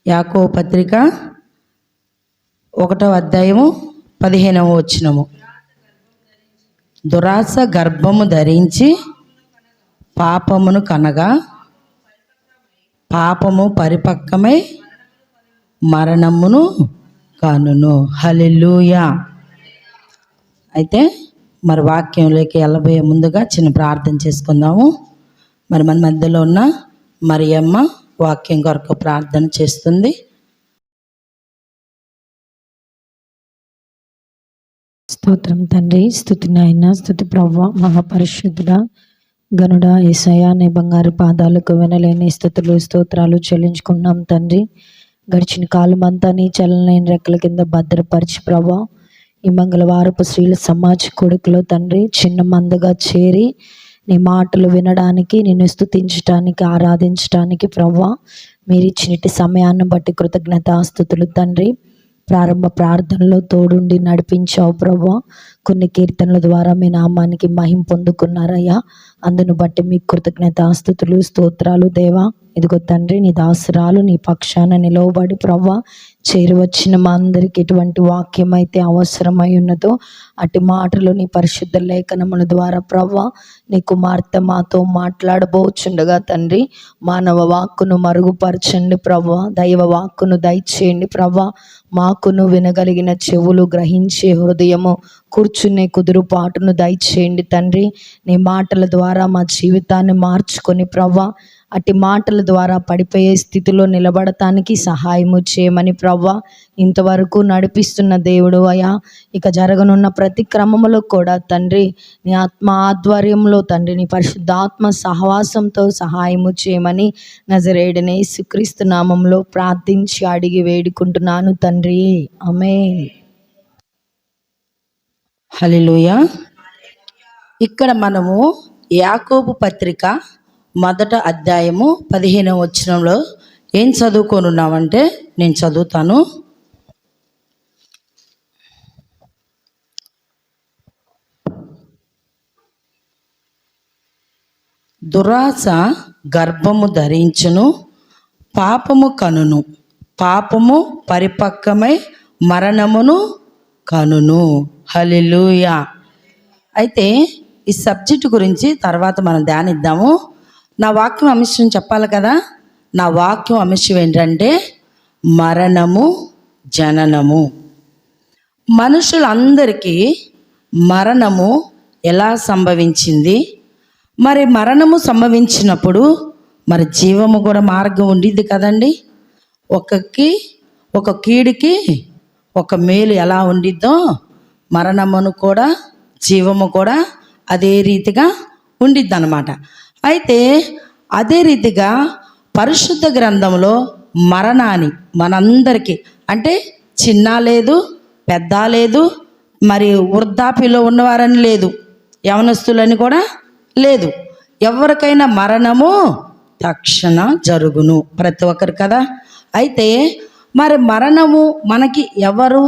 యాకోబు పత్రిక 1వ అధ్యాయము 15వ వచనము. దురాశ గర్భము ధరించి పాపమును కనగా పాపము పరిపక్వమై మరణమును కనును. హల్లెలూయా. అయితే మరి వాక్యంలోకి వెళ్ళబోయే ముందుగా చిన్న ప్రార్థన చేసుకుందాము. మరి మన మధ్యలో ఉన్న మరియమ్మ వాక్యం కొరకు ప్రార్థన చేస్తుంది. స్తోత్రం తండ్రి, స్తుతి నాయన, స్తుతి ప్రభువా, మహాపరిశుద్ధుడా, గనుడా, యేసయ్యా, నీ బంగారు పాదాలకు వినలేని స్తుతులు స్తోత్రాలు చెల్లించుకున్నాం తండ్రి. గడిచిన కాలం అంతా నీ చలనైన రెక్కల కింద భద్రపరిచి ప్రభా, ఈ మంగళవారపు స్త్రీల సమాజ కొడుకులో తండ్రి చిన్న మందగా చేరి నీ మాటలు వినడానికి, నిన్ను స్తుతించడానికి, ఆరాధించడానికి ప్రభా మీరు ఇచ్చినట్టి సమయాన్ని బట్టి కృతజ్ఞతాస్తుతులు తండ్రి. ప్రారంభ ప్రార్థనలో తోడుండి నడిపించావు ప్రభా. కొన్ని కీర్తనల ద్వారా మీ నామానికి మహిమ పొందుకున్నారయ్యా. అందును బట్టి మీకు కృతజ్ఞతాస్తుతులు స్తోత్రాలు దేవా. ఇదిగో తండ్రి, నీ దాసురాలు నీ పక్షాన నిలవబడి ప్రభా చేరువచ్చిన మా అందరికి ఎటువంటి వాక్యం అయితే అవసరమై ఉన్నదో అటు మాటలు నీ పరిశుద్ధ లేఖనముల ద్వారా ప్రభా నీ కుమార్తె మాతో మాట్లాడబోచుండగా తండ్రి మానవ వాక్కును మరుగుపరచండి ప్రభా, దైవ వాక్కును దయచేయండి ప్రభా. మాకును వినగలిగిన చెవులు, గ్రహించే హృదయము, కూర్చునే కుదురుపాటును దయచేయండి తండ్రి. నీ మాటల ద్వారా మా జీవితాన్ని మార్చుకొని ప్రభా అట్టి మాటల ద్వారా పడిపోయే స్థితిలో నిలబడటానికి సహాయము చేయమని ప్రభా ఇంతవరకు నడిపిస్తున్న దేవుడు అయా. ఇక జరగనున్న ప్రతి క్రమములో కూడా తండ్రి నీ ఆత్మ ఆధ్వర్యంలో తండ్రి నీ పరిశుద్ధాత్మ సహవాసంతో సహాయము చేయమని నజరేయుడైన యేసుక్రీస్తు నామంలో ప్రార్థించి అడిగి వేడుకుంటున్నాను తండ్రి, ఆమేన్. హల్లెలూయా. ఇక్కడ మనము యాకోబు పత్రిక 1వ అధ్యాయము 15వ వచనంలో ఏం చదువుకొనున్నామంటే నేను చదువుతాను. దురాశ గర్భము ధరించును, పాపము కనును, పాపము పరిపక్వమై మరణమును కనును. హల్లెలూయా. అయితే ఈ సబ్జెక్టు గురించి తర్వాత మనం ధ్యానిద్దాము. నా వాక్యం అంశం చెప్పాలి కదా. నా వాక్యం అంశం ఏంటంటే మరణము జననము. మనుషులందరికీ మరణము ఎలా సంభవించింది? మరి మరణము సంభవించినప్పుడు మరి జీవము కూడా మార్గం ఉండిద్ది కదండి. ఒక కీడుకి ఒక మేలు ఎలా ఉండిద్దో మరణమును కూడా జీవము కూడా అదే రీతిగా ఉండిద్ది అన్నమాట. అయితే అదే రీతిగా పరిశుద్ధ గ్రంథంలో మరణాన్ని మనందరికీ అంటే చిన్న లేదు, పెద్ద లేదు, మరి వృద్ధాప్యలో ఉన్నవారని లేదు, యవనస్తులని కూడా లేదు, ఎవరికైనా మరణము తక్షణ జరుగును ప్రతి ఒక్కరు కదా. అయితే మరి మరణము మనకి ఎవరు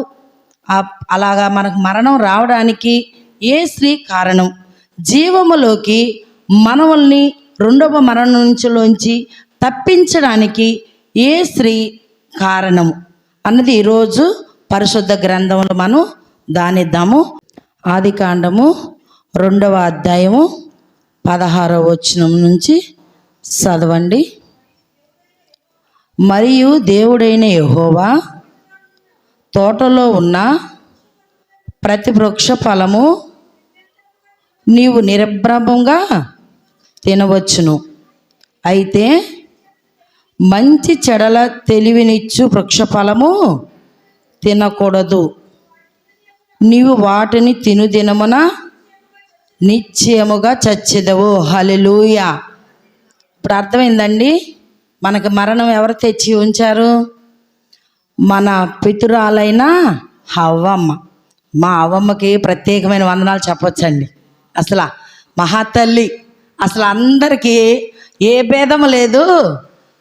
అలాగా మనకు మరణం రావడానికి ఏ స్త్రీ కారణం? జీవములోకి మనల్ని రెండవ మరణం నుంచిలోంచి తప్పించడానికి ఏ స్త్రీ కారణము అన్నది ఈరోజు పరిశుద్ధ గ్రంథంలో మనం ధ్యానిద్దాము. ఆదికాండము 2వ అధ్యాయము 16వ వచనం నుంచి చదవండి. మరియు దేవుడైన యెహోవా తోటలో ఉన్న ప్రతి వృక్ష ఫలము నీవు నిర్భ్రమంగా తినవచ్చును, అయితే మంచి చెడల తెలివినిచ్చు వృక్ష ఫలము తినకూడదు. నీవు వాటిని తిను దినమున నిశ్చయముగా చచ్చెదవు. హల్లెలూయా. ఇప్పుడు అర్థమైందండి. మనకు మరణం ఎవరు తెచ్చి ఉంచారు? మన పితురాలైన హవ్వమ్మ. మా అవ్వమ్మకి ప్రత్యేకమైన వందనాలు చెప్పొచ్చండి. అసలు మహాతల్లి, అసలు అందరికీ ఏ భేదం లేదు,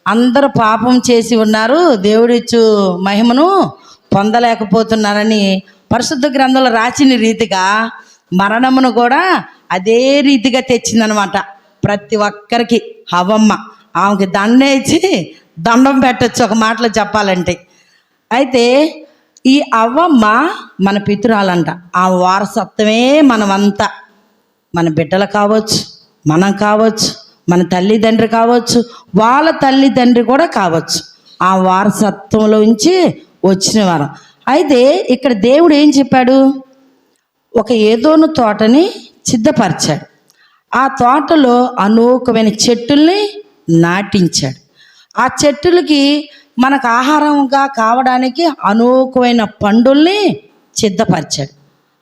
అందరూ పాపం చేసి ఉన్నారు, దేవుడిచ్చు మహిమను పొందలేకపోతున్నారని పరిశుద్ధ గ్రంథంలో రాసిన రీతిగా మరణమును కూడా అదే రీతిగా తెచ్చిందనమాట ప్రతి ఒక్కరికి. హవ్వమ్మ ఆమెకి దండేసి దండం పెట్టచ్చు ఒక మాటలో చెప్పాలంటే. అయితే ఈ అవ్వమ్మ మన పితురాలంట. ఆ వారసత్వమే మనమంతా, మన బిడ్డలు కావచ్చు, మనం కావచ్చు, మన తల్లిదండ్రి కావచ్చు, వాళ్ళ తల్లిదండ్రి కూడా కావచ్చు, ఆ వారసత్వంలోంచి వచ్చిన వారం. అయితే ఇక్కడ దేవుడు ఏం చెప్పాడు? ఒక ఏదోను తోటని సిద్ధపరిచాడు. ఆ తోటలో అనేకమైన చెట్టుల్ని నాటించాడు. ఆ చెట్టులకి మనకు ఆహారంగా కావడానికి అనేకమైన పండుల్ని సిద్ధపరిచాడు.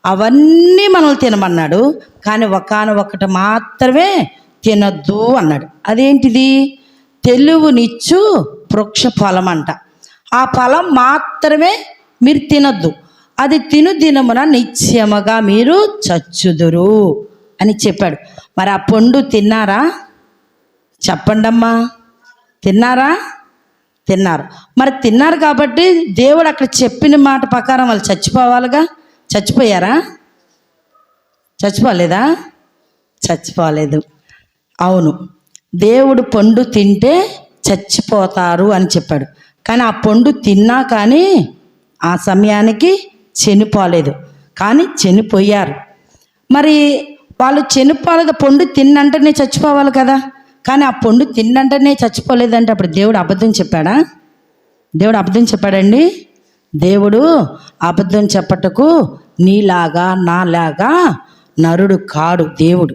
అవన్నీ మనం తినమన్నాడు, కానీ ఒకానొకటి మాత్రమే తినొద్దు అన్నాడు. అదేంటిది? తెలివినిచ్చు వృక్ష ఫలం అంట. ఆ ఫలం మాత్రమే మీరు తినొద్దు, అది తిను దినమున నిత్యముగా మీరు చచ్చుదురు అని చెప్పాడు. మరి ఆ పండు తిన్నారా? చెప్పండమ్మా, తిన్నారా? తిన్నారు. మరి తిన్నారు కాబట్టి దేవుడు అక్కడ చెప్పిన మాట ప్రకారం వాళ్ళు చచ్చిపోవాలిగా. చచ్చిపోయారా? చచ్చిపోలేదా? చచ్చిపోలేదు. అవును, దేవుడు పండు తింటే చచ్చిపోతారు అని చెప్పాడు. కానీ ఆ పండు తిన్నా కానీ ఆ సమయానికి చనిపోలేదు, కానీ చనిపోయారు. మరి వాళ్ళు చనిపోలేదు, పండు తిన్నంటనే చచ్చిపోవాలి కదా. కానీ ఆ పండు తిన్నంటనే చచ్చిపోలేదంటే అప్పుడు దేవుడు అబద్ధం చెప్పాడా? దేవుడు అబద్ధం చెప్పాడండి? దేవుడు అబద్ధం చెప్పటకు నీలాగా నాలాగా నరుడు కాడు దేవుడు.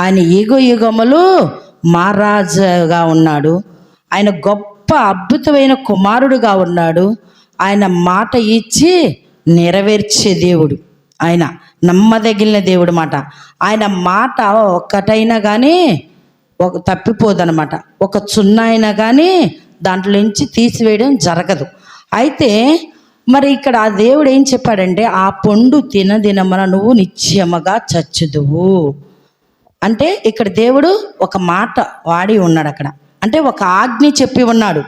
ఆయన యుగ యుగములు మహారాజుగా ఉన్నాడు. ఆయన గొప్ప అద్భుతమైన కుమారుడుగా ఉన్నాడు. ఆయన మాట ఇచ్చి నెరవేర్చే దేవుడు. ఆయన నమ్మదగిన దేవుడు మాట. ఆయన మాట ఒక్కటైనా కానీ తప్పిపోదనమాట. ఒక చున్న అయినా కానీ దాంట్లో నుంచి తీసివేయడం జరగదు. అయితే మరి ఇక్కడ ఆ దేవుడు ఏం చెప్పాడంటే, ఆ పండు తినదినమున నువ్వు నిత్యముగా చచ్చుదువు అంటే ఇక్కడ దేవుడు ఒక మాట వాడి ఉన్నాడు అక్కడ. అంటే ఒక ఆజ్ఞ చెప్పి ఉన్నాడు.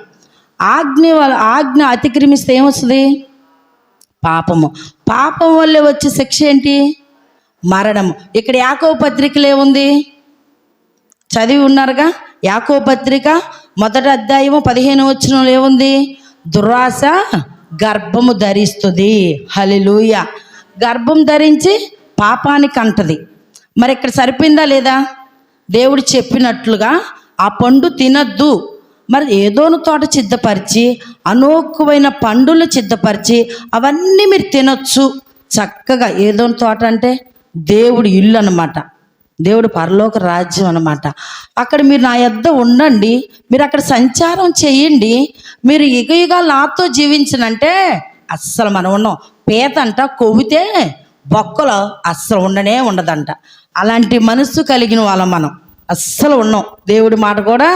ఆజ్ఞ అతిక్రమిస్తే ఏమొస్తుంది? పాపము. పాపం వల్లే వచ్చే శిక్ష ఏంటి? మరణము. ఇక్కడ యాకోబు పత్రికలో ఏముంది? చదివి ఉన్నారుగా. యాకోబు పత్రిక 1వ అధ్యాయము 15వ వచనంలో ఏముంది? దురాశ గర్భము ధరిస్తుంది. హల్లెలూయా. గర్భం ధరించి పాపానికి అంటది. మరి ఇక్కడ సరిపోయిందా లేదా? దేవుడు చెప్పినట్లుగా ఆ పండు తినద్దు. మరి ఏదోను తోట సిద్ధపరిచి అనేకమైన పండులు సిద్ధపరిచి అవన్నీ మీరు తినొచ్చు చక్కగా. ఏదోను తోట అంటే దేవుడి ఇల్లు అన్నమాట, దేవుడు పరలోక రాజ్యం అన్నమాట. అక్కడ మీరు నా యొద్ద ఉండండి, మీరు అక్కడ సంచారం చేయండి, మీరు యుగయుగాలు నాతో జీవించనంటే అస్సలు మనం ఉన్నాం. పేత అంట కొవ్వితే బొక్కలో అస్సలు ఉండనే ఉండదంట. అలాంటి మనస్సు కలిగిన వాళ్ళం మనం. అస్సలు ఉన్నాం, దేవుడి మాట కూడా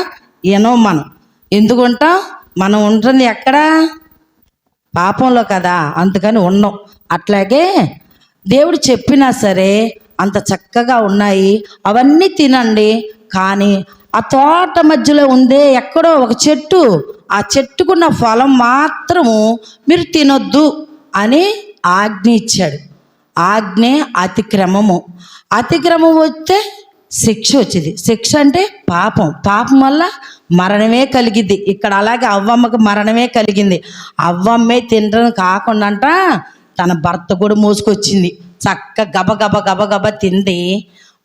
వినం మనం. ఎందుకుంటాం? మనం ఉంటుంది ఎక్కడ? పాపంలో కదా, అందుకని ఉన్నాం. అట్లాగే దేవుడు చెప్పినా సరే అంత చక్కగా ఉన్నాయి, అవన్నీ తినండి. కానీ ఆ తోట మధ్యలో ఉందే ఎక్కడో ఒక చెట్టు, ఆ చెట్టుకున్న ఫలం మాత్రము మీరు తినొద్దు అని ఆజ్ఞ ఇచ్చాడు. ఆజ్ఞే అతిక్రమము. అతిక్రమం వస్తే శిక్ష వచ్చింది. శిక్ష అంటే పాపం. పాపం వల్ల మరణమే కలిగింది. ఇక్కడ అలాగే అవ్వమ్మకు మరణమే కలిగింది. అవ్వమ్మే తినడం కాకుండా అంట తన భర్త కూడా మోసుకొచ్చింది. చక్క గబగబ గబగబ తింది.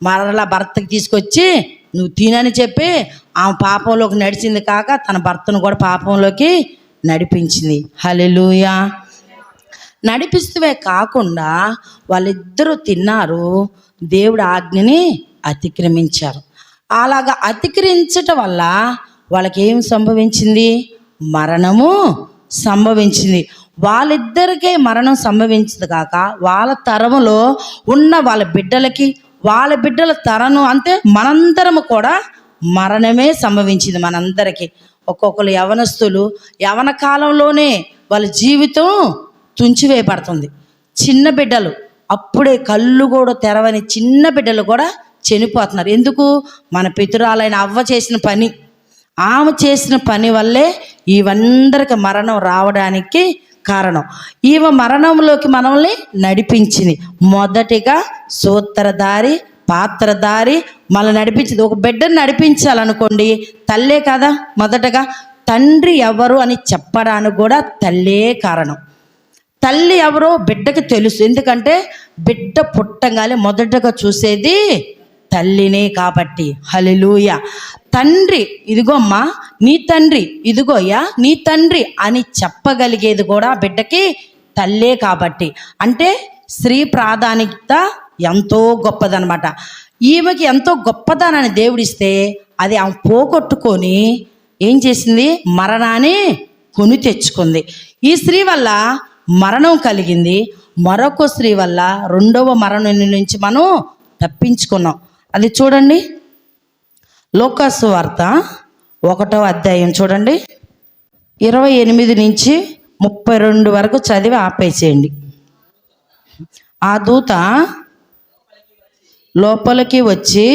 మరలా భర్తకి తీసుకొచ్చి నువ్వు తినని చెప్పి ఆమె పాపంలోకి నడిచింది కాక తన భర్తను కూడా పాపంలోకి నడిపించింది. హల్లెలూయా. నడిపిస్తూనే కాకుండా వాళ్ళిద్దరూ తిన్నారు, దేవుడి ఆజ్ఞని అతిక్రమించారు. అలాగా అతిక్రమించటం వల్ల వాళ్ళకి ఏం సంభవించింది? మరణము సంభవించింది. వాళ్ళిద్దరికే మరణం సంభవించింది కాక వాళ్ళ తరములో ఉన్న వాళ్ళ బిడ్డలకి, వాళ్ళ బిడ్డల తరను, అంతే మనందరము కూడా మరణమే సంభవించింది. మనందరికీ ఒక్కొక్కరు యవనస్తులు యవన కాలంలోనే వాళ్ళ జీవితం తుంచివేయబడుతుంది. చిన్న బిడ్డలు అప్పుడే కళ్ళు కూడా తెరవని చిన్న బిడ్డలు కూడా చనిపోతున్నారు. ఎందుకు? మన పితురాలైన అవ్వ చేసిన పని, ఆమె చేసిన పని వల్లే ఇవందరికి మరణం రావడానికి కారణం. ఈమె మరణంలోకి మనల్ని నడిపించింది. మొదటిగా సూత్రధారి, పాత్రధారి మనల్ని నడిపించింది. ఒక బిడ్డను నడిపించాలనుకోండి, తల్లే కదా మొదటగా. తండ్రి ఎవరు అని చెప్పడానికి కూడా తల్లే కారణం. తల్లి ఎవరో బిడ్డకి తెలుసు, ఎందుకంటే బిడ్డ పుట్టంగానే మొదటగా చూసేది తల్లినే కాబట్టి. హల్లెలూయా. తండ్రి ఇదిగో అమ్మా నీ తండ్రి, ఇదిగోయ్యా నీ తండ్రి అని చెప్పగలిగేది కూడా బిడ్డకి తల్లే కాబట్టి. అంటే స్త్రీ ప్రాధాన్యత ఎంతో గొప్పదనమాట. ఈమెకి ఎంతో గొప్పదనాన్ని దేవుడిస్తే అది ఆమె పోగొట్టుకొని ఏం చేసింది, మరణాన్ని కొని తెచ్చుకుంది. ఈ స్త్రీ వల్ల మరణం కలిగింది, మరొక స్త్రీ వల్ల రెండవ మరణం నుంచి మనం తప్పించుకున్నాం. అది చూడండి, లూకాసు వార్త 1వ అధ్యాయం చూడండి, 28 నుంచి 32 వరకు చదివి ఆపేసేయండి. ఆ దూత లోపలికి వచ్చి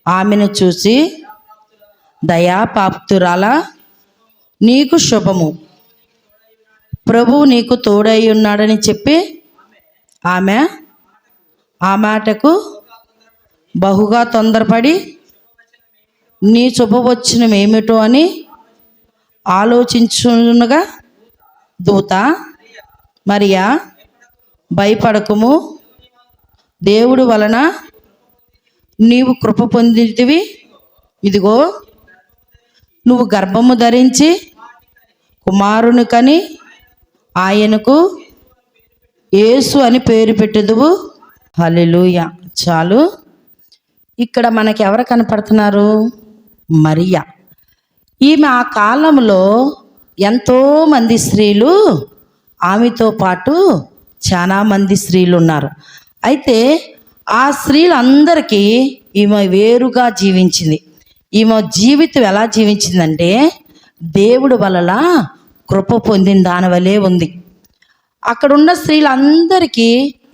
ఆమెను చూసి, దయాపాప్తురాలా నీకు శుభము, ప్రభువు నీకు తోడై ఉన్నాడని చెప్పి ఆమె ఆ మాటకు బహుగా తొందరపడి నీ శుభవచనం ఏమిటో అని ఆలోచించునుగా, దూత మరియా భయపడకుము, దేవుడు వలన నీవు కృప పొందితివి, ఇదిగో నువ్వు గర్భము ధరించి కుమారుని కని ఆయనకు యేసు అని పేరు పెట్టుదువు. హల్లెలూయా. చాలు. ఇక్కడ మనకి ఎవరు కనపడుతున్నారు? మరియా. ఈమె ఆ కాలంలో ఎంతోమంది స్త్రీలు, ఆమెతో పాటు చాలా మంది స్త్రీలు ఉన్నారు. అయితే ఆ స్త్రీలందరికీ ఈమె వేరుగా జీవించింది. ఈమె జీవితం ఎలా జీవించిందంటే దేవుడు వలన కృప పొందిన దాని వలే ఉంది. అక్కడున్న స్త్రీలందరికీ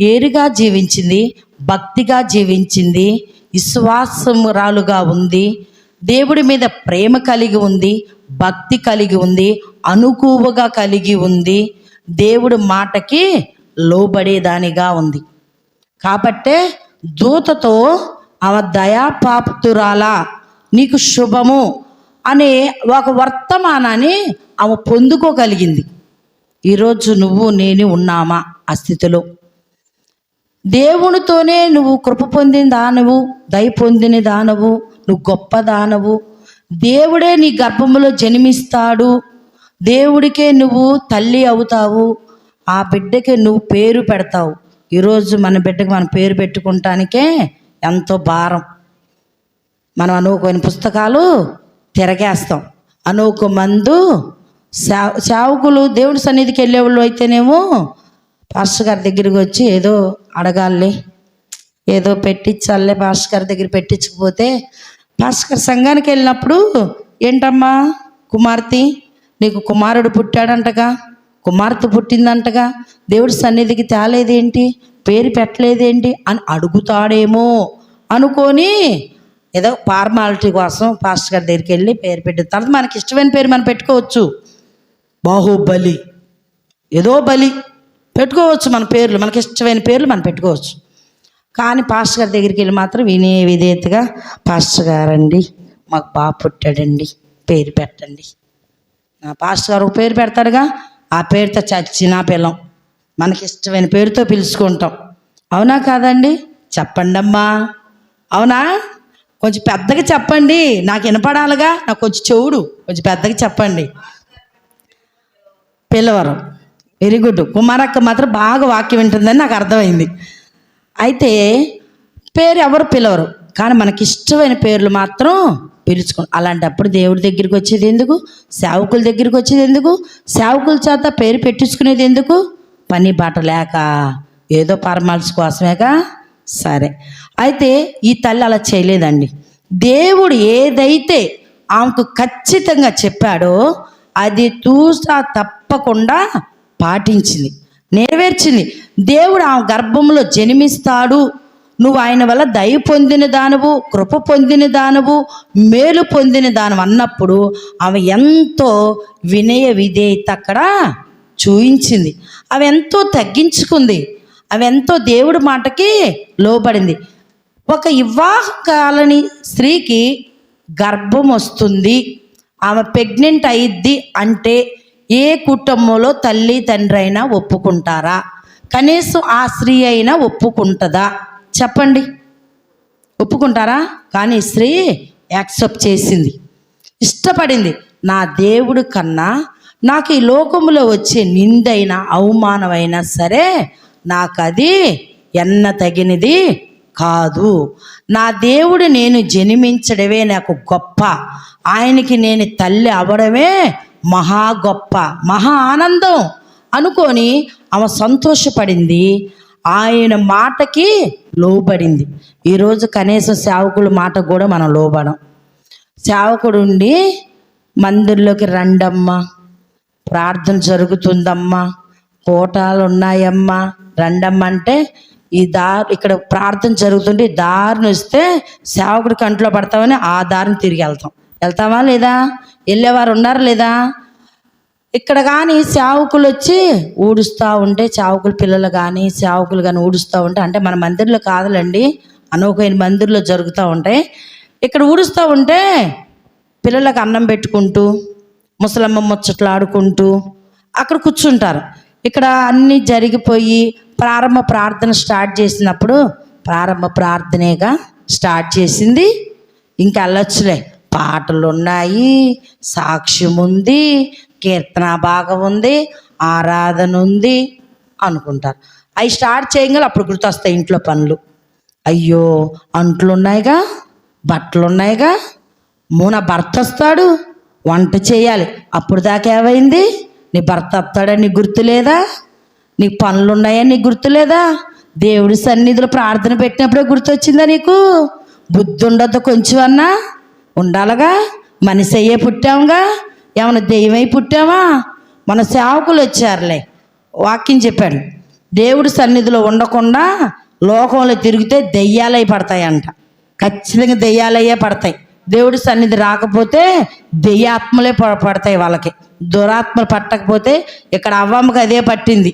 ఏరుగా జీవించింది, భక్తిగా జీవించింది, విశ్వాసమురాలుగా ఉంది, దేవుడి మీద ప్రేమ కలిగి ఉంది, భక్తి కలిగి ఉంది, అనుకువగా కలిగి ఉంది, దేవుడి మాటకి లోబడేదానిగా ఉంది. కాబట్టే దూతతో ఆమె దయాపాప్తురాలా నీకు శుభము అనే ఒక వర్తమానాన్ని ఆమె పొందుకోగలిగింది. ఈరోజు నువ్వు నేను ఉన్నామా ఆ స్థితిలో? దేవునితోనే నువ్వు కృప పొందిన దానవు, దయ పొందిన దానవు, నువ్వు గొప్ప దానవు. దేవుడే నీ గర్భములో జన్మిస్తాడు, దేవుడికే నువ్వు తల్లి అవుతావు, ఆ బిడ్డకే నువ్వు పేరు పెడతావు. ఈరోజు మన బిడ్డకి మనం పేరు పెట్టుకుంటానికే ఎంతో భారం. మనం అనుకోని పుస్తకాలు తిరగేస్తాం, అనుకో మందు సేవకులు దేవుడి సన్నిధికి వెళ్ళేవాళ్ళు అయితేనేమో పాస్టర్ గారి దగ్గరికి వచ్చి ఏదో అడగాలి, ఏదో పెట్టించాలే, పాస్టర్ గారి దగ్గర పెట్టించకపోతే పాస్టర్ గారి సంఘానికి వెళ్ళినప్పుడు ఏంటమ్మా కుమార్తె నీకు కుమారుడు పుట్టాడంటగా, కుమార్తె పుట్టిందంటగా, దేవుడి సన్నిధికి తేలేదేంటి, పేరు పెట్టలేదేంటి అని అడుగుతాడేమో అనుకొని ఏదో ఫార్మాలిటీ కోసం పాస్టర్ గారి దగ్గరికి వెళ్ళి పేరు పెట్టిన తర్వాత మనకి ఇష్టమైన పేరు మనం పెట్టుకోవచ్చు. బాహుబలి, ఏదో బలి పెట్టుకోవచ్చు, మన పేర్లు మనకి ఇష్టమైన పేర్లు మనం పెట్టుకోవచ్చు. కానీ పాస్టర్ గారి దగ్గరికి వెళ్ళి మాత్రం వినే విధేయతగా పాస్టర్ గారండి మాకు బాబు పుట్టాడండి పేరు పెట్టండి. పాస్టర్ గారు ఒక పేరు పెడతాడుగా, ఆ పేరుతో చచ్చిన పిల్లం మనకి ఇష్టమైన పేరుతో పిలుచుకుంటాం. అవునా కాదండి? చెప్పండి అమ్మా, అవునా? కొంచెం పెద్దగా చెప్పండి, నాకు వినపడాలిగా, నాకు కొంచెం చెవుడు, కొంచెం పెద్దగా చెప్పండి. పిల్లవరం, వెరీ గుడ్. కుమారక్క మాత్రం బాగా వాక్యం వింటుందని నాకు అర్థమైంది. అయితే పేరు ఎవరు పిలవరు, కానీ మనకి ఇష్టమైన పేర్లు మాత్రం పిలుచుకోండి. అలాంటప్పుడు దేవుడి దగ్గరికి వచ్చేది ఎందుకు, సేవకుల దగ్గరికి వచ్చేది ఎందుకు, సేవకుల చేత పేరు పెట్టించుకునేది ఎందుకు? పని బాట లేక ఏదో పరమాల్సి కోసమేగా. సరే, అయితే ఈ తల్లి అలా చేయలేదండి. దేవుడు ఏదైతే ఆమెకు ఖచ్చితంగా చెప్పాడో అది తూసా తప్పకుండా పాటించింది, నెరవేర్చింది. దేవుడు ఆమె గర్భంలో జన్మిస్తాడు, నువ్వు ఆయన వల్ల దయ పొందిన దానవు, కృప పొందిన దానవు, మేలు పొందిన దానవు అన్నప్పుడు ఆమె ఎంతో వినయ విధేయత అక్కడ చూయించింది. అవి ఎంతో తగ్గించుకుంది, అవి ఎంతో దేవుడి మాటకి లోబడింది. ఒక వివాహ కాలని స్త్రీకి గర్భం వస్తుంది ఆమె ప్రెగ్నెంట్ అయ్యిద్ది అంటే ఏ కుటుంబంలో తల్లి తండ్రి అయినా ఒప్పుకుంటారా? కనీసం ఆ స్త్రీ అయినా ఒప్పుకుంటుందా? చెప్పండి, ఒప్పుకుంటారా? కానీ స్త్రీ యాక్సెప్ట్ చేసింది, ఇష్టపడింది. నా దేవుడి కన్నా నాకు ఈ లోకంలో వచ్చే నిందైనా అవమానమైనా సరే నాకు అది ఎన్న తగినది కాదు. నా దేవుడు నేను జన్మించడమే నాకు గొప్ప, ఆయనకి నేను తల్లి అవ్వడమే మహా గొప్ప, మహా ఆనందం అనుకొని ఆమె సంతోషపడింది. ఆయన మాటకి లోబడింది. ఈరోజు కనీసం సేవకుల మాట కూడా మనం లోబడం. సేవకుడు ఉండి మందిర్లోకి రండమ్మా, ప్రార్థన జరుగుతుందమ్మా, కోటాలు ఉన్నాయమ్మా, రండమ్మా అంటే ఇక్కడ ప్రార్థన జరుగుతుంటే దారిని వస్తే సేవకుడి కంట్లో పడతామని ఆ దారిని తిరిగి వెళ్తామా లేదా? వెళ్ళేవారు ఉన్నారు లేదా? ఇక్కడ కానీ సేవకులు వచ్చి ఊడుస్తూ ఉంటే, సేవకుల పిల్లలు కానీ సేవకులు కానీ ఊడుస్తూ ఉంటే, అంటే మన మందిర్లో కాదులండి, అనోకైన మందిర్లో జరుగుతూ ఉంటాయి. ఇక్కడ ఊడుస్తూ ఉంటే పిల్లలకు అన్నం పెట్టుకుంటూ ముసలమ్మ ముచ్చట్లు ఆడుకుంటూ అక్కడ కూర్చుంటారు. ఇక్కడ అన్నీ జరిగిపోయి ప్రారంభ ప్రార్థన స్టార్ట్ చేసినప్పుడు ప్రారంభ ప్రార్థనేగా స్టార్ట్ చేసింది. ఇంకా వెళ్ళొచ్చులే, పాటలు ఉన్నాయి, సాక్ష్యం ఉంది, కీర్తన భాగం ఉంది, ఆరాధన ఉంది అనుకుంటారు. అవి స్టార్ట్ చేయగల అప్పుడు గుర్తొస్తాయి ఇంట్లో పనులు. అయ్యో అంట్లు ఉన్నాయిగా, బట్టలు ఉన్నాయిగా, నా భర్త వస్తాడు, వంట చేయాలి. అప్పుడు దాకా ఏమైంది? నీ భర్త వస్తాడని నీకు గుర్తులేదా? నీకు పనులు ఉన్నాయని నీకు గుర్తులేదా? దేవుడి సన్నిధిలో ప్రార్థన పెట్టినప్పుడే గుర్తొచ్చిందా నీకు? బుద్ధి ఉండదు కొంచెం అన్నా ఉండాలగా. మనిషి అయ్యే పుట్టాముగా, ఏమైనా దెయ్యమై పుట్టామా? మన సేవకులు వచ్చారులే, వాక్యం చెప్పాడు, దేవుడి సన్నిధిలో ఉండకుండా లోకంలో తిరిగితే దెయ్యాలై పడతాయంట. ఖచ్చితంగా దెయ్యాలయ్యే పడతాయి. దేవుడి సన్నిధి రాకపోతే దెయ్యాత్మలే పడతాయి వాళ్ళకి. దురాత్మలు పట్టకపోతే ఇక్కడ అవ్వమ్మకి అదే పట్టింది.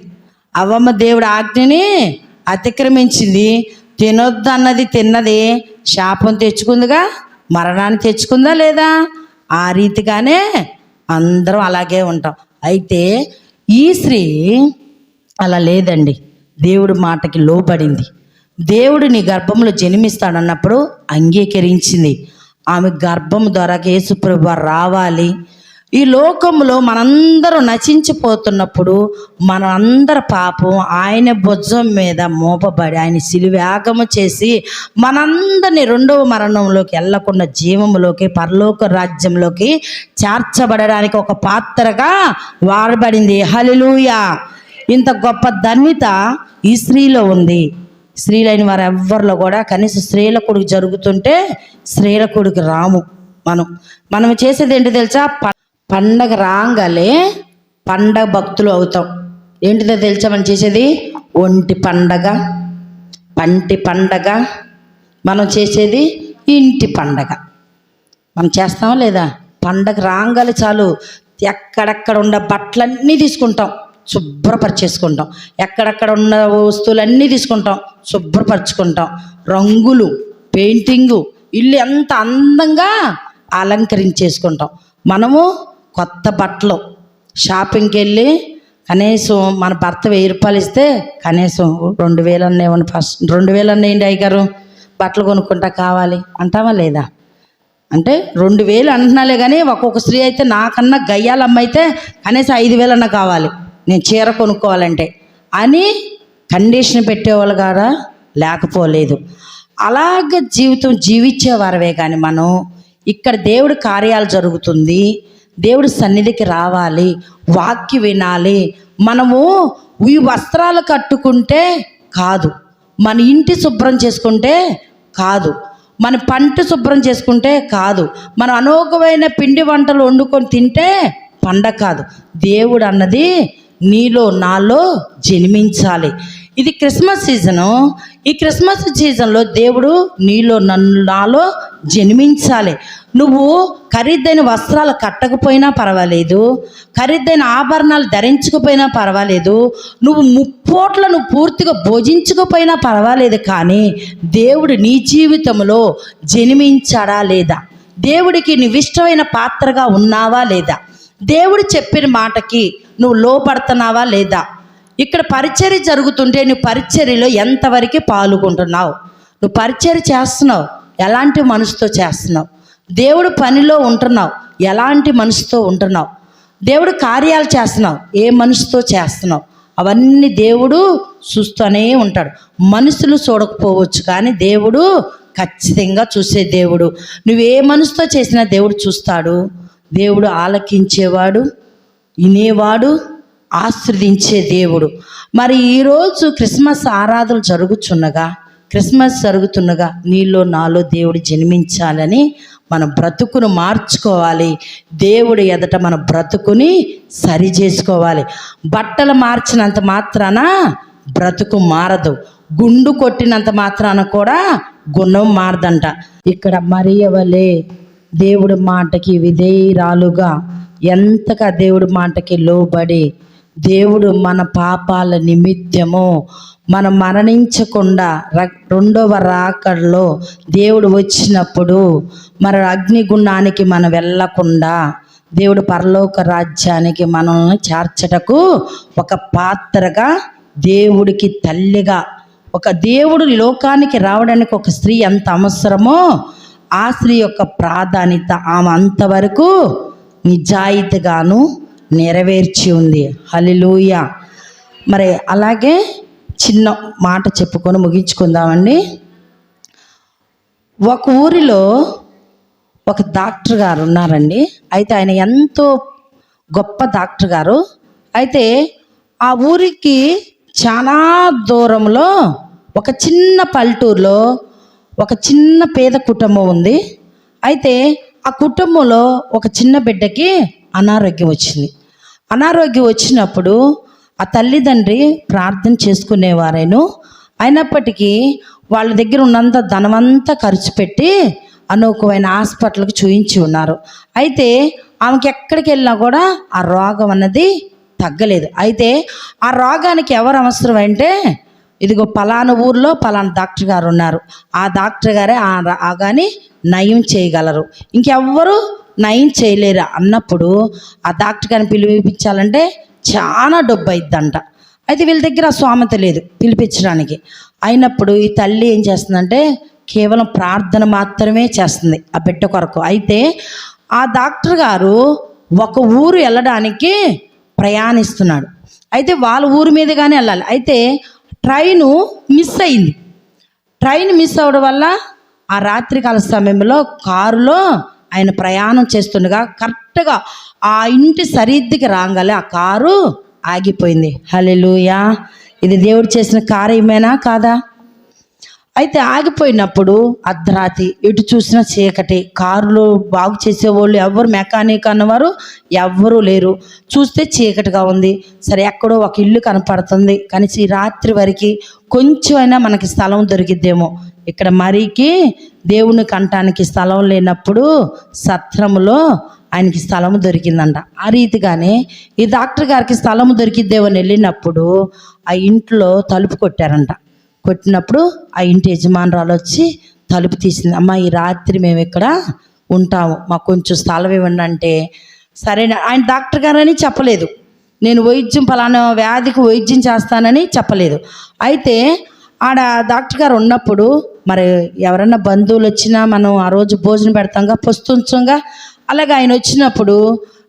అవ్వమ్మ దేవుడి ఆజ్ఞని అతిక్రమించింది. తినొద్దు అన్నది తిన్నది, శాపం తెచ్చుకుందిగా, మరణాన్ని తెచ్చుకుందా లేదా? ఆ రీతిగానే అందరం అలాగే ఉంటాం. అయితే ఈ స్త్రీ అలా లేదండి, దేవుడి మాటకి లోబడింది. దేవుడు నీ గర్భంలో జన్మిస్తాడన్నప్పుడు అంగీకరించింది. ఆమె గర్భం ద్వారా యేసుప్రభు రావాలి. ఈ లోకంలో మనందరం నశించిపోతున్నప్పుడు మనందరి పాపం ఆయన భుజం మీద మోపబడి ఆయన సిలువేగము చేసి మనందరినీ రెండవ మరణంలోకి వెళ్ళకుండా జీవములోకి పరలోక రాజ్యంలోకి చేర్చబడడానికి ఒక పాత్రగా వాడబడింది. హల్లెలూయా! ఇంత గొప్ప ధన్యత ఈ స్త్రీలో ఉంది. స్త్రీలైన వారు ఎవ్వరిలో కూడా కనీసం స్త్రీల కొడుకు జరుగుతుంటే స్త్రీల కొడుకు రాము. మనం చేసేది ఏంటి తెలుసా? పండగ రాగాలే పండగ భక్తులు అవుతాం. ఏంటిదో తెలుసా మనం చేసేది? ఒంటి పండగ, పంటి పండగ, మనం చేసేది ఇంటి పండగ. మనం చేస్తామా లేదా? పండగ రాగాలి చాలు ఎక్కడెక్కడ ఉన్న బట్టలన్నీ తీసుకుంటాం, శుభ్రపరిచేసుకుంటాం. ఎక్కడెక్కడ ఉన్న వస్తువులన్నీ తీసుకుంటాం, శుభ్రపరచుకుంటాం. రంగులు, పెయింటింగు, ఇల్లు ఎంత అందంగా అలంకరించేసుకుంటాం. మనము కొత్త బట్టలు షాపింగ్కి వెళ్ళి కనీసం మన భర్త 1000 రూపాయలు ఇస్తే కనీసం 2000 అన్నేమన్నా, ఫస్ట్ 2000 అన్నేయండి అయ్యగారు బట్టలు కొనుక్కుంటా కావాలి అంటావా లేదా? అంటే 2000 అంటున్నాలే కానీ ఒక్కొక్క స్త్రీ అయితే నాకన్నా గయ్యాలమ్మ అయితే కనీసం 5000 అన్నా కావాలి నేను చీర కొనుక్కోవాలంటే అని కండిషన్ పెట్టేవాళ్ళు కాదా? లేకపోలేదు. అలాగ జీవితం జీవించేవారవే కానీ మనం ఇక్కడ దేవుడి కార్యాలు జరుగుతుంది, దేవుడి సన్నిధికి రావాలి, వాక్యం వినాలి. మనము ఈ వస్త్రాలు కట్టుకుంటే కాదు, మన ఇంటి శుభ్రం చేసుకుంటే కాదు, మన పంట శుభ్రం చేసుకుంటే కాదు, మనం అనోకమైన పిండి వంటలు వండుకొని తింటే పండగ కాదు. దేవుడు అన్నది నీలో నాలో జన్మించాలి. ఇది క్రిస్మస్ సీజను. ఈ క్రిస్మస్ సీజన్లో దేవుడు నీలో నాలో జన్మించాలి. నువ్వు ఖరీదైన వస్త్రాలు కట్టకపోయినా పర్వాలేదు, ఖరీదైన ఆభరణాలు ధరించకపోయినా పర్వాలేదు, నువ్వు ముప్పోట్లను నువ్వు పూర్తిగా భోజించకపోయినా పర్వాలేదు, కానీ దేవుడు నీ జీవితంలో జన్మించాడా లేదా? దేవుడికి నువ్వు ఇష్టమైన పాత్రగా ఉన్నావా లేదా? దేవుడు చెప్పిన మాటకి నువ్వు లోపడుతున్నావా లేదా? ఇక్కడ పరిచర్య జరుగుతుంటే నువ్వు పరిచర్యలో ఎంతవరకు పాల్గొంటున్నావు? నువ్వు పరిచర్య చేస్తున్నావు, ఎలాంటి మనసుతో చేస్తున్నావు? దేవుడు పనిలో ఉంటున్నావు, ఎలాంటి మనసుతో ఉంటున్నావు? దేవుడు కార్యాలు చేస్తున్నావు, ఏ మనసుతో చేస్తున్నావు? అవన్నీ దేవుడు చూస్తూనే ఉంటాడు. మనుషులు చూడకపోవచ్చు, కానీ దేవుడు ఖచ్చితంగా చూసే దేవుడు. నువ్వే మనసుతో చేసినా దేవుడు చూస్తాడు. దేవుడు ఆలకించేవాడు, వినేవాడు, ఆశీర్వదించే దేవుడు. మరి ఈరోజు క్రిస్మస్ ఆరాధన క్రిస్మస్ జరుగుతుండగా నీలో నాలో దేవుడు జన్మించాలని మన బ్రతుకును మార్చుకోవాలి. దేవుడు ఎదుట మన బ్రతుకుని సరి చేసుకోవాలి. బట్టలు మార్చినంత మాత్రాన బ్రతుకు మారదు, గుండు కొట్టినంత మాత్రాన కూడా గుణం మారదంట. ఇక్కడ మరియ వలె దేవుడి మాటకి విధేయురాలుగా ఎంతగా దేవుడి మాటకి లోబడి దేవుడు మన పాపాల నిమిత్తము మనం మరణించకుండా రెండవ రాకడలో దేవుడు వచ్చినప్పుడు మన అగ్నిగుండానికి మనం వెళ్ళకుండా దేవుడు పరలోక రాజ్యానికి మనల్ని చేర్చటకు ఒక పాత్రగా, దేవుడికి తల్లిగా, ఒక దేవుడు లోకానికి రావడానికి ఒక స్త్రీ ఎంత అవసరమో ఆ స్త్రీ యొక్క ప్రాధాన్యత ఆమె అంతవరకు నిజాయితీగాను నెరవేర్చి ఉంది. హల్లెలూయా. మరి అలాగే చిన్న మాట చెప్పుకొని ముగించుకుందామండి. ఒక ఊరిలో ఒక డాక్టర్ గారు ఉన్నారండి. అయితే ఆయన ఎంతో గొప్ప డాక్టర్ గారు. అయితే ఆ ఊరికి చాలా దూరంలో ఒక చిన్న పల్లెటూరులో ఒక చిన్న పేద కుటుంబం ఉంది. అయితే ఆ కుటుంబంలో ఒక చిన్న బిడ్డకి అనారోగ్యం వచ్చింది. అనారోగ్యం వచ్చినప్పుడు ఆ తల్లిదండ్రి ప్రార్థన చేసుకునేవారేను. అయినప్పటికీ వాళ్ళ దగ్గర ఉన్నంత ధనమంతా ఖర్చు పెట్టి అనుకూలమైన హాస్పిటల్కి చూయించి ఉన్నారు. అయితే ఆమెకి ఎక్కడికి వెళ్ళినా కూడా ఆ రోగం అన్నది తగ్గలేదు. అయితే ఆ రోగానికి ఎవరు అవసరం అంటే, ఇదిగో పలానా ఊర్లో పలానా డాక్టర్ గారు ఉన్నారు, ఆ డాక్టర్ గారే ఆ కానీ నయం చేయగలరు, ఇంకెవ్వరు నయం చేయలేరు అన్నప్పుడు ఆ డాక్టర్ గారిని పిలిపించాలంటే చాలా డబ్బు అయిద్దంట. అయితే వీళ్ళ దగ్గర ఆ స్వామత లేదు పిలిపించడానికి. అయినప్పుడు ఈ తల్లి ఏం చేస్తుందంటే కేవలం ప్రార్థన మాత్రమే చేస్తుంది ఆ బిడ్డ కొరకు. అయితే ఆ డాక్టర్ గారు ఒక ఊరు వెళ్ళడానికి ప్రయాణిస్తున్నాడు. అయితే వాళ్ళ ఊరి మీదుగానే వెళ్ళాలి. అయితే ట్రైను మిస్ అయింది. ట్రైన్ మిస్ అవ్వడం వల్ల ఆ రాత్రికాల సమయంలో కారులో ఆయన ప్రయాణం చేస్తుండగా కరెక్ట్గా ఆ ఇంటి సరిహద్దుకి రాగానే ఆ కారు ఆగిపోయింది. హల్లెలూయా. ఇది దేవుడు చేసిన కార్యమేనా కాదా? అయితే ఆగిపోయినప్పుడు అర్ధరాత్రి ఎటు చూసినా చీకటి, కారులో బాగు చేసేవాళ్ళు ఎవరు, మెకానిక్ అన్నవారు ఎవ్వరూ లేరు. చూస్తే చీకటిగా ఉంది. సరే ఎక్కడో ఒక ఇల్లు కనపడుతుంది, కానీ ఈ రాత్రి వరకు కొంచెం అయినా మనకి స్థలం దొరికిద్దేమో. ఇక్కడ మరికి దేవుని కంటానికి స్థలం లేనప్పుడు సత్రములో ఆయనకి స్థలం దొరికిందంట. ఆ రీతిగానే ఈ డాక్టర్ గారికి స్థలం దొరికిద్దేమని వెళ్ళినప్పుడు ఆ ఇంట్లో తలుపు కొట్టారంట. కొట్టినప్పుడు ఆ ఇంటి యజమానురాలు వచ్చి తలుపు తీసింది. అమ్మ, ఈ రాత్రి మేము ఇక్కడ ఉంటాము, మాకు కొంచెం స్థలం ఇవ్వండి అంటే, సరే. ఆయన డాక్టర్ గారని చెప్పలేదు, నేను పలానా వ్యాధికి వైద్యం చేస్తానని చెప్పలేదు. అయితే ఆడ డాక్టర్ గారు ఉన్నప్పుడు మరి ఎవరన్నా బంధువులు వచ్చినా మనం ఆ రోజు భోజనం పెడతాంగా, పొస్తుంచంగా. అలాగే ఆయన వచ్చినప్పుడు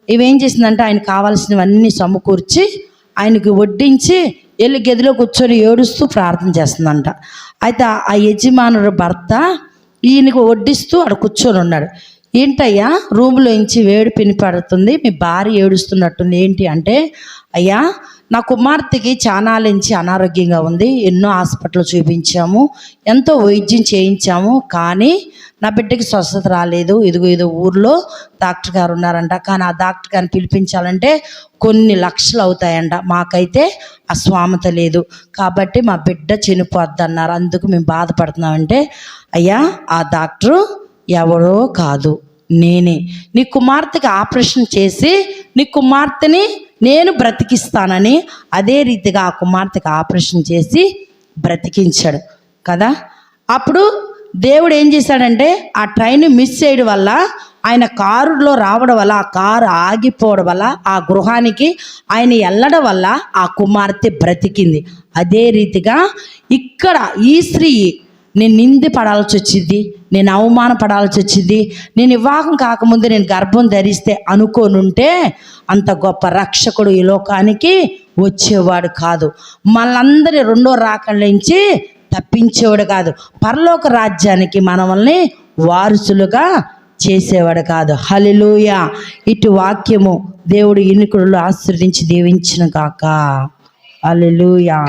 ఇవేం చేసిందంటే ఆయన కావాల్సినవన్నీ సమకూర్చి ఆయనకి వడ్డించి వెళ్ళి గదిలో కూర్చొని ఏడుస్తూ ప్రార్థన చేస్తుందంట. అయితే ఆ యజమానుడు భర్త ఈయనకు వడ్డిస్తూ అక్కడ కూర్చొని ఉన్నాడు. ఏంటయ్యా, రూమ్లోంచి వేడి పినిపడుతుంది, మీ భార్య ఏడుస్తున్నట్టుంది, ఏంటి అంటే, అయ్యా నా కుమార్తెకి చానాలించి అనారోగ్యంగా ఉంది, ఎన్నో హాస్పిటల్ చూపించాము, ఎంతో వైద్యం చేయించాము, కానీ నా బిడ్డకి స్వస్థత రాలేదు. ఇదిగో ఊర్లో డాక్టర్ గారు ఉన్నారంట, కానీ ఆ డాక్టర్ గారిని పిలిపించాలంటే కొన్ని లక్షలు అవుతాయంట, మాకైతే ఆ స్వామత లేదు, కాబట్టి మా బిడ్డ చనిపోద్ది అన్నారు, అందుకు మేము బాధపడుతున్నామంటే, అయ్యా ఆ డాక్టరు ఎవరో కాదు, నేనే. నీ కుమార్తెకి ఆపరేషన్ చేసి నీ కుమార్తెని నేను బ్రతికిస్తానని అదే రీతిగా ఆ కుమార్తెకి ఆపరేషన్ చేసి బ్రతికించాడు కదా. అప్పుడు దేవుడు ఏం చేశాడంటే ఆ ట్రైన్ మిస్ చేయడం వల్ల, ఆయన కారులో రావడం వల్ల, ఆ కారు ఆగిపోవడం వల్ల, ఆ గృహానికి ఆయన వెళ్ళడం వల్ల ఆ కుమార్తె బ్రతికింది. అదే రీతిగా ఇక్కడ ఈ స్త్రీ, నేను నింది పడాల్సి వచ్చింది, నేను అవమానపడాల్సి వచ్చింది, నేను వివాహం కాకముందు నేను గర్భం ధరిస్తే అనుకోనుంటే అంత గొప్ప రక్షకుడు ఈ లోకానికి వచ్చేవాడు కాదు. మనందరి రెండో రాకడ నుంచి తప్పించేవాడు కాదు. పరలోక రాజ్యానికి మనల్ని వారసులుగా చేసేవాడు కాదు. హల్లెలూయా. ఇటు వాక్యము దేవుడు ఎన్నికలు ఆశీర్వదించి దీవించును గాక. హల్లెలూయా.